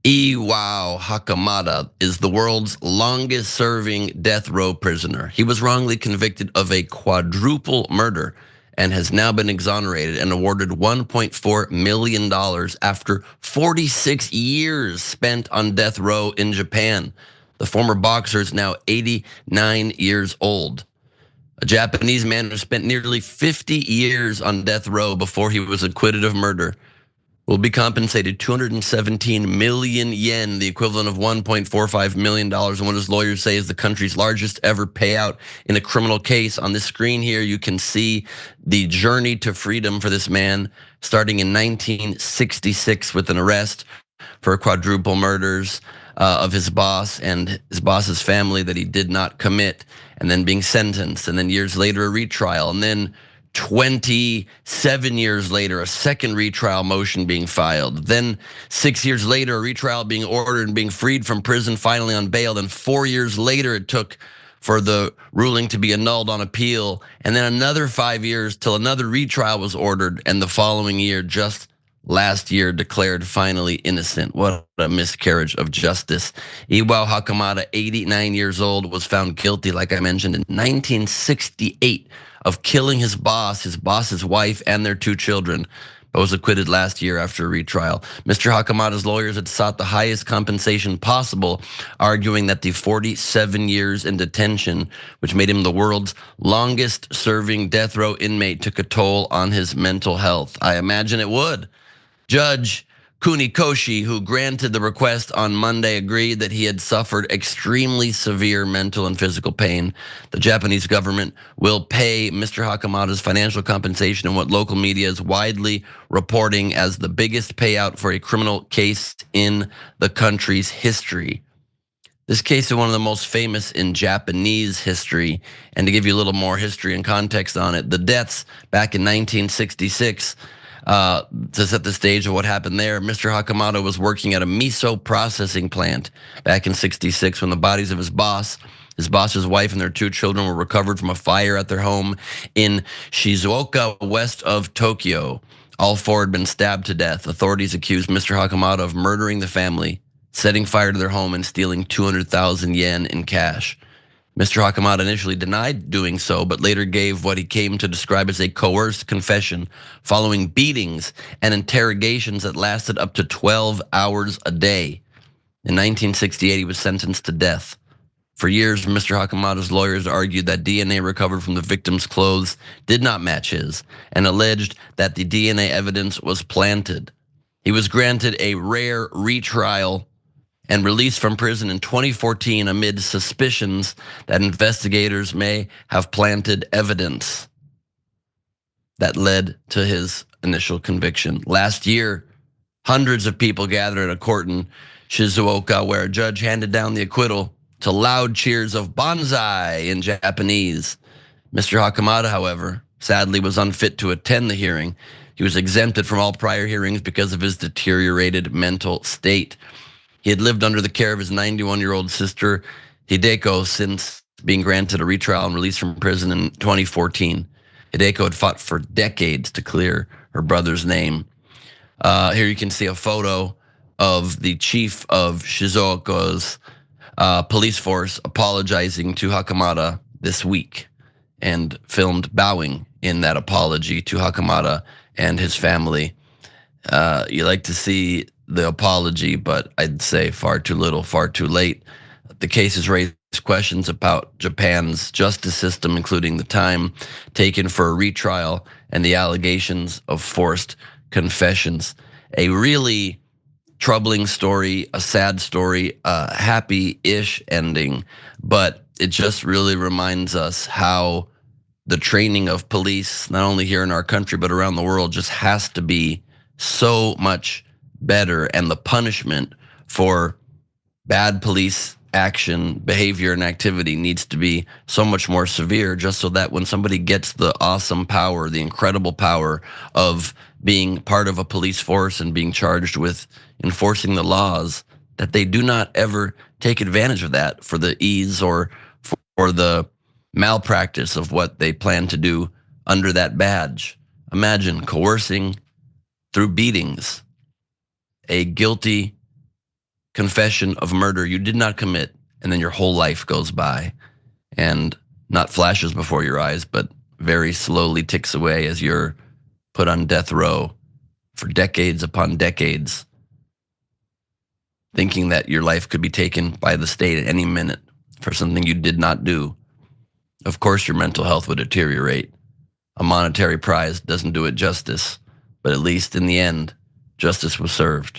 Iwao Hakamata is the world's longest serving death row prisoner. He was wrongly convicted of a quadruple murder and has now been exonerated and awarded $1.4 million after 46 years spent on death row in Japan. The former boxer is now 89 years old. A Japanese man who spent nearly 50 years on death row before he was acquitted of murder will be compensated 217 million yen, the equivalent of $1.45 million, and what his lawyers say is the country's largest ever payout in a criminal case. On this screen here, you can see the journey to freedom for this man, starting in 1966 with an arrest for quadruple murders of his boss and his boss's family that he did not commit, and then being sentenced, and then years later a retrial, and then 27 years later, a second retrial motion being filed. Then 6 years later, a retrial being ordered and being freed from prison finally on bail. Then 4 years later, it took for the ruling to be annulled on appeal. And then another 5 years till another retrial was ordered. And the following year, just last year, declared finally innocent. What a miscarriage of justice. Iwao Hakamata, 89 years old, was found guilty, like I mentioned, in 1968 of killing his boss's wife, and their 2 children, but was acquitted last year after a retrial. Mr. Hakamata's lawyers had sought the highest compensation possible, arguing that the 47 years in detention, which made him the world's longest serving death row inmate, took a toll on his mental health. I imagine it would. Judge Kunikoshi, who granted the request on Monday, agreed that he had suffered extremely severe mental and physical pain. The Japanese government will pay Mr. Hakamata's financial compensation in what local media is widely reporting as the biggest payout for a criminal case in the country's history. This case is one of the most famous in Japanese history. And to give you a little more history and context on it, the deaths back in 1966, to set the stage of what happened there, Mr. Hakamata was working at a miso processing plant back in '66 when the bodies of his boss's wife, and their 2 children were recovered from a fire at their home in Shizuoka, west of Tokyo. All 4 had been stabbed to death. Authorities accused Mr. Hakamata of murdering the family, setting fire to their home, and stealing 200,000 yen in cash. Mr. Hakamata initially denied doing so, but later gave what he came to describe as a coerced confession following beatings and interrogations that lasted up to 12 hours a day. In 1968, he was sentenced to death. For years, Mr. Hakamata's lawyers argued that DNA recovered from the victim's clothes did not match his, and alleged that the DNA evidence was planted. He was granted a rare retrial and released from prison in 2014 amid suspicions that investigators may have planted evidence that led to his initial conviction. Last year, hundreds of people gathered at a court in Shizuoka where a judge handed down the acquittal to loud cheers of "Banzai" in Japanese. Mr. Hakamata, however, sadly was unfit to attend the hearing. He was exempted from all prior hearings because of his deteriorated mental state. He had lived under the care of his 91-year-old sister, Hideko, since being granted a retrial and released from prison in 2014. Hideko had fought for decades to clear her brother's name. Here you can see a photo of the chief of Shizuoka's police force apologizing to Hakamata this week, and filmed bowing in that apology to Hakamata and his family. You like to see the apology, but I'd say far too little, far too late. The case has raised questions about Japan's justice system, including the time taken for a retrial and the allegations of forced confessions. A really troubling story, a sad story, a happy-ish ending, but it just really reminds us how the training of police, not only here in our country, but around the world, just has to be so much better, and the punishment for bad police action, behavior, and activity needs to be so much more severe, just so that when somebody gets the awesome power, the incredible power of being part of a police force and being charged with enforcing the laws, that they do not ever take advantage of that for the ease or for the malpractice of what they plan to do under that badge. Imagine coercing through beatings a guilty confession of murder you did not commit, and then your whole life goes by, and not flashes before your eyes, but very slowly ticks away as you're put on death row for decades upon decades, thinking that your life could be taken by the state at any minute for something you did not do. Of course, your mental health would deteriorate. A monetary prize doesn't do it justice, but at least in the end, justice was served.